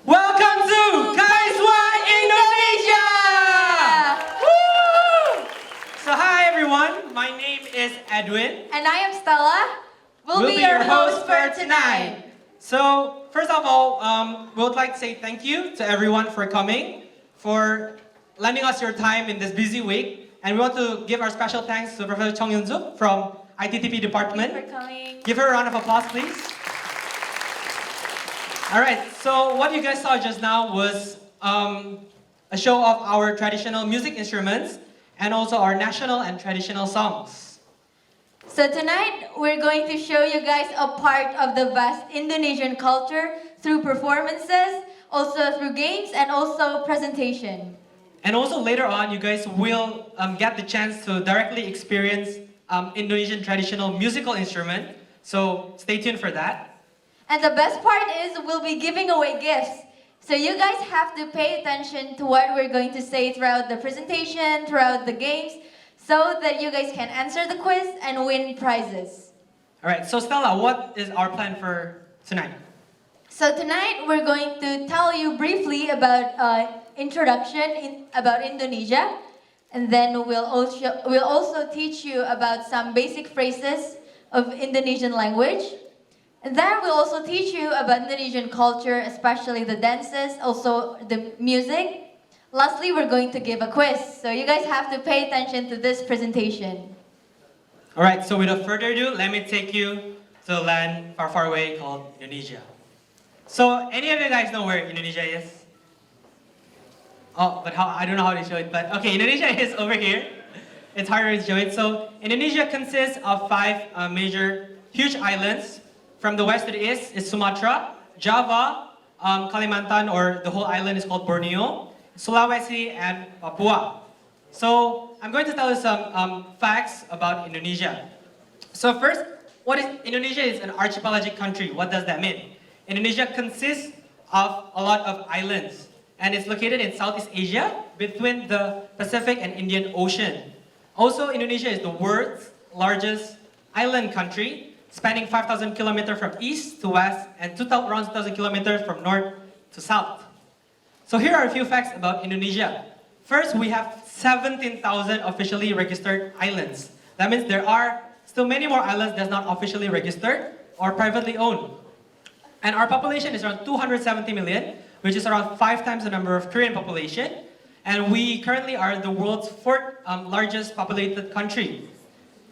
Welcome to Kaist Indonesia! Woo! So hi everyone, my name is Edwin. And I am Stella. We'll be your host for tonight. So first of all, we would like to say thank you to everyone for coming, for lending us your time in this busy week. And we want to give our special thanks to Professor Chong Yun-suk from ITTP department. Thanks for coming. Give her a round of applause, please. Alright, so what you guys saw just now was a show of our traditional music instruments and also our national and traditional songs. So tonight, we're going to show you guys a part of the vast Indonesian culture through performances, also through games, and also presentation. And also later on, you guys will get the chance to directly experience Indonesian traditional musical instrument. So stay tuned for that. And the best part is we'll be giving away gifts. So you guys have to pay attention to what we're going to say throughout the presentation, throughout the games, so that you guys can answer the quiz and win prizes. Alright, so Stella, what is our plan for tonight? So tonight we're going to tell you briefly about introduction about Indonesia, and then we'll also teach you about some basic phrases of Indonesian language. And then we'll also teach you about Indonesian culture, especially the dances, also the music. Lastly, we're going to give a quiz, so you guys have to pay attention to this presentation. Alright, so without further ado, let me take you to a land far, far away called Indonesia. So, any of you guys know where Indonesia is? Oh, but I don't know how to show it, but okay, Indonesia is over here. It's harder to show it. So, Indonesia consists of 5 major, huge islands. From the west to the east is Sumatra, Java, Kalimantan, or the whole island is called Borneo, Sulawesi, and Papua. So I'm going to tell you some facts about Indonesia. So first, Indonesia is an archipelagic country. What does that mean? Indonesia consists of a lot of islands, and it's located in Southeast Asia between the Pacific and Indian Ocean. Also, Indonesia is the world's largest island country, spanning 5,000 kilometers from east to west and around 2,000 kilometers from north to south. So here are a few facts about Indonesia. First, we have 17,000 officially registered islands. That means there are still many more islands that's not officially registered or privately owned. And our population is around 270 million, which is around 5 times the number of Korean population. And we currently are the world's 4th largest populated country.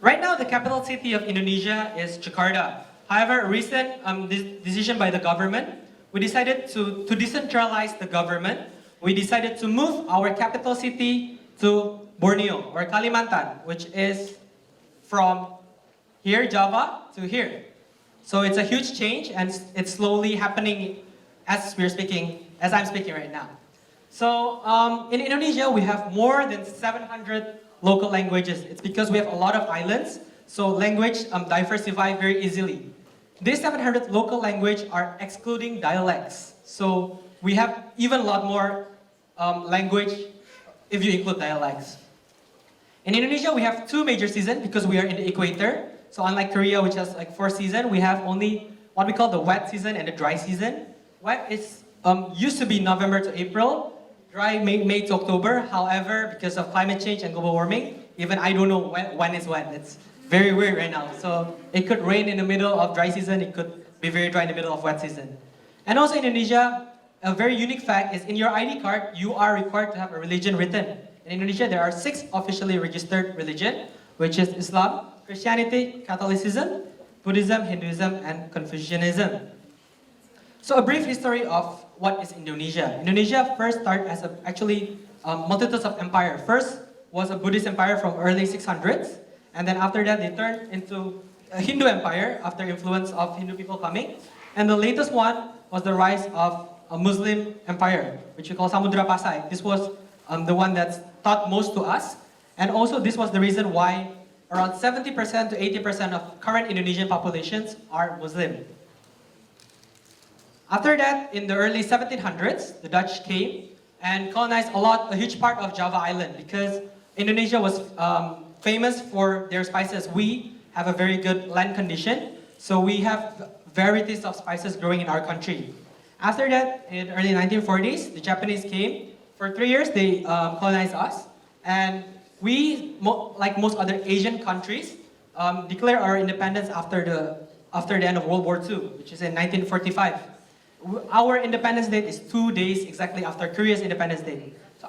Right now, the capital city of Indonesia is Jakarta. However, a recent decision by the government, we decided to decentralize the government. We decided to move our capital city to Borneo, or Kalimantan, which is from here, Java, to here. So it's a huge change, and it's slowly happening as I'm speaking right now. So in Indonesia, we have more than 700 local languages. It's because we have a lot of islands, so language diversify very easily. These 700 local language are excluding dialects. So we have even a lot more language if you include dialects. In Indonesia, we have two major seasons because we are in the equator. So unlike Korea, which has like 4 seasons, we have only what we call the wet season and the dry season. Wet is used to be November to April, dry May to October. However, because of climate change and global warming, even I don't know when is when. It's very weird right now. So it could rain in the middle of dry season. It could be very dry in the middle of wet season. And also in Indonesia, a very unique fact is in your ID card, you are required to have a religion written. In Indonesia, there are 6 officially registered religions, which is Islam, Christianity, Catholicism, Buddhism, Hinduism, and Confucianism. So a brief history of what is Indonesia. Indonesia first started as multitudes of empire. First was a Buddhist empire from early 600s, and then after that they turned into a Hindu empire after influence of Hindu people coming. And the latest one was the rise of a Muslim empire, which we call Samudra Pasai. This was the one that's taught most to us. And also this was the reason why around 70% to 80% of current Indonesian populations are Muslim. After that, in the early 1700s, the Dutch came and colonized a huge part of Java Island because Indonesia was famous for their spices. We have a very good land condition, so we have varieties of spices growing in our country. After that, in early 1940s, the Japanese came. For 3 years, they colonized us, and we, like most other Asian countries, declared our independence after the end of World War II, which is in 1945. Our independence date is 2 days exactly after Korea's independence day. So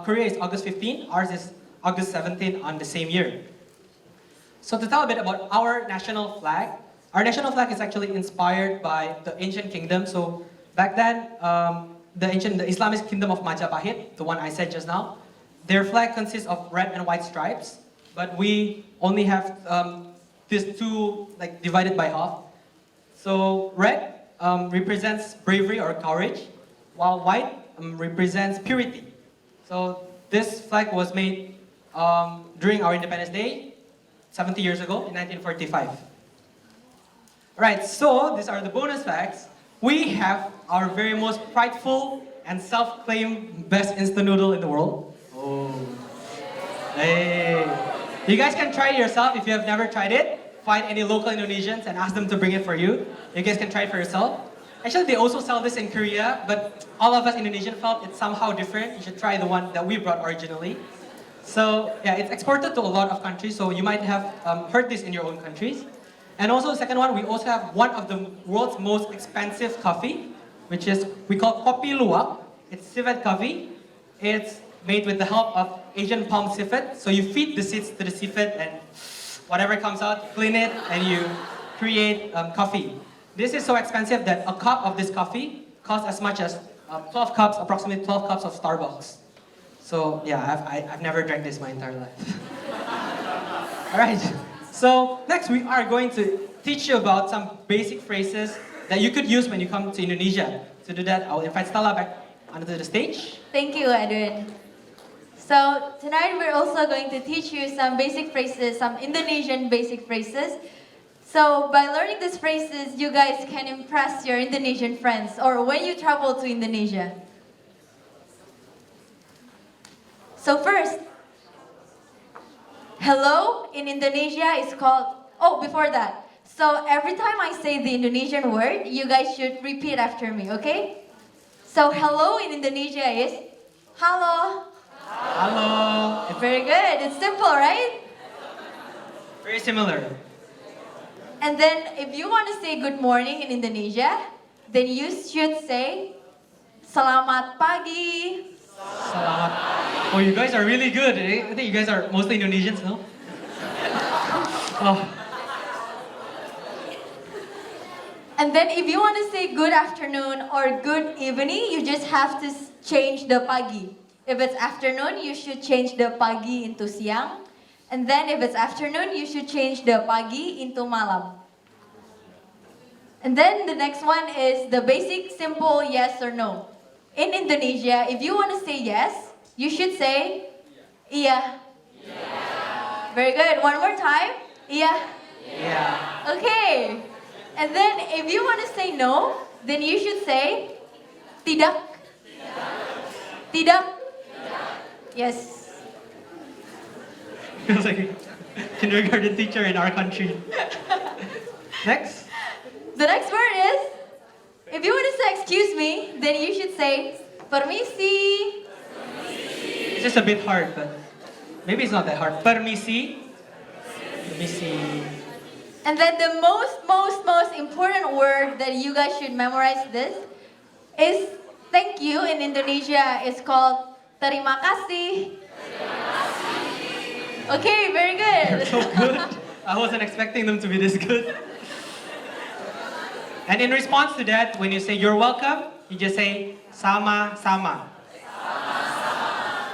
Korea is August 15, ours is August 17 on the same year. So to tell a bit about our national flag is actually inspired by the ancient kingdom. So back then, the Islamic kingdom of Majapahit, the one I said just now, their flag consists of red and white stripes, but we only have these two divided by half. So red represents bravery or courage, while white represents purity. So this flag was made during our Independence Day, 70 years ago in 1945. Alright, so these are the bonus facts. We have our very most prideful and self-claimed best instant noodle in the world. Oh. Hey. You guys can try it yourself if you have never tried it. Find any local Indonesians and ask them to bring it for you. You guys can try it for yourself. Actually, they also sell this in Korea, but all of us Indonesian felt it's somehow different. You should try the one that we brought originally. So yeah, it's exported to a lot of countries, so you might have heard this in your own countries. And also the second one, we also have one of the world's most expensive coffee, which is, we call kopi luwak. It's civet coffee. It's made with the help of Asian palm civet. So you feed the seeds to the civet and whatever comes out, clean it, and you create coffee. This is so expensive that a cup of this coffee costs as much as approximately 12 cups of Starbucks. So yeah, I've never drank this my entire life. All right. So next we are going to teach you about some basic phrases that you could use when you come to Indonesia. To do that, I'll invite Stella back onto the stage. Thank you, Edwin. So tonight we're also going to teach you some basic phrases, some Indonesian basic phrases. So by learning these phrases, you guys can impress your Indonesian friends or when you travel to Indonesia. So first, hello in Indonesia is called, before that. So every time I say the Indonesian word, you guys should repeat after me, okay? So hello in Indonesia is halo. Hello. Very good. It's simple, right? Very similar. And then if you want to say good morning in Indonesia, then you should say selamat pagi. Selamat. Oh, you guys are really good. Eh? I think you guys are mostly Indonesians, no? Oh. And then if you want to say good afternoon or good evening, you just have to change the pagi. If it's afternoon, you should change the pagi into siang. And then if it's afternoon, you should change the pagi into malam. And then the next one is the basic simple yes or no. In Indonesia, if you want to say yes, you should say iya. Yeah. Very good. One more time. Iya. Yeah. Okay. And then if you want to say no, then you should say tidak. Tidak? Yes. Feels like a kindergarten teacher in our country. Next. The next word is, if you want to say excuse me, then you should say permisi. It's just a bit hard, but maybe it's not that hard. Permisi. Permisi. And then the most important word that you guys should memorize this is thank you in Indonesia. It's called terima kasih. Okay, very They're good. so good. I wasn't expecting them to be this good. And in response to that, when you say you're welcome, you just say sama-sama.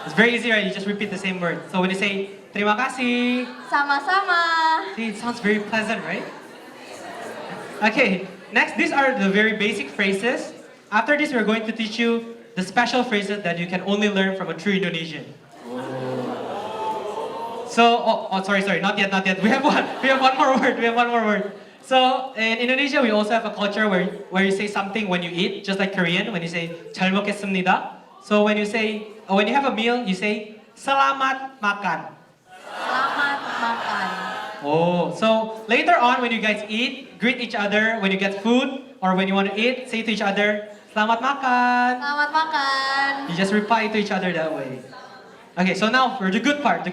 It's very easy, right? You just repeat the same word. So when you say terima kasih, Sama-sama. see, it sounds very pleasant, right? Okay, next, these are the very basic phrases. After this, we're going to teach you the special phrases that you can only learn from a true Indonesian. So, sorry, not yet. We have one more word. So, in Indonesia, we also have a culture where you say something when you eat, just like Korean, when you say 잘 먹겠습니다. So when you have a meal, you say selamat makan. Selamat makan. Oh, so later on when you guys eat, greet each other. When you get food or when you want to eat, say to each other, selamat makan. Selamat makan. You just reply to each other that way. Okay, so now for the good part.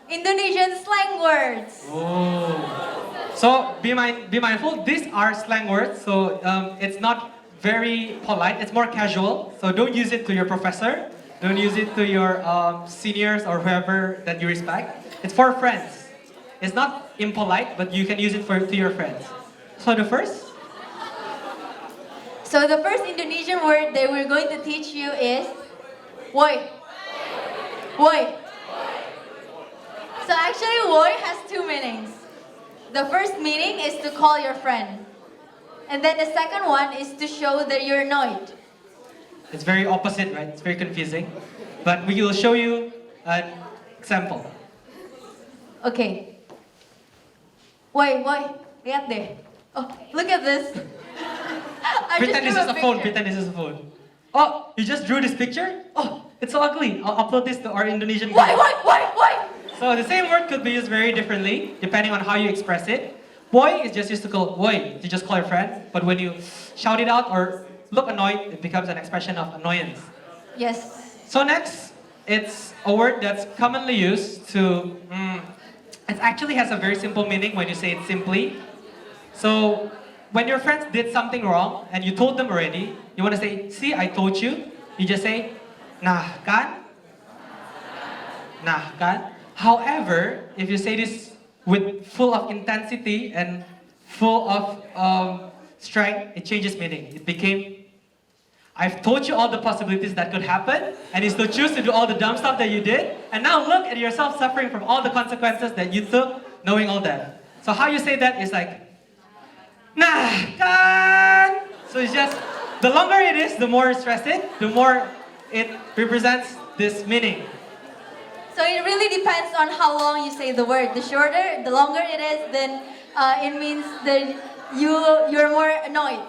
Indonesian slang words. Oh. So be mindful, these are slang words, so it's not very polite, it's more casual. So don't use it to your professor, don't use it to your seniors or whoever that you respect. It's for friends. It's not impolite, but you can use it to your friends. So the first Indonesian word that we're going to teach you is woi. Woi. So actually, woi has two meanings. The first meaning is to call your friend. And then the second one is to show that you're annoyed. It's very opposite, right? It's very confusing. But we will show you an example. Okay. Woi, lihat deh. Oh, look at this. I Pretend just this drew is a phone. picture. Pretend this is a phone. Oh, you just drew this picture? Oh, it's so ugly. I'll upload this to our Indonesian group. Woi. So the same word could be used very differently depending on how you express it. Boy is just used to call boy to just call your friend, but when you shout it out or look annoyed, it becomes an expression of annoyance. Yes. So next, it's a word that's commonly used to. It actually has a very simple meaning when you say it simply. So when your friends did something wrong and you told them already, you want to say, "See, I told you." You just say, "Nah kan." Nah kan. However, if you say this with full of intensity and full of strength, it changes meaning. It became, I've told you all the possibilities that could happen, and you still choose to do all the dumb stuff that you did, and now look at yourself suffering from all the consequences that you took, knowing all that. So how you say that is like, nah, kan. So it's just, the longer it is, the more stress it, the more it represents this meaning. So it really depends on how long you say the word. The shorter, the longer it is, then it means that you're more annoyed.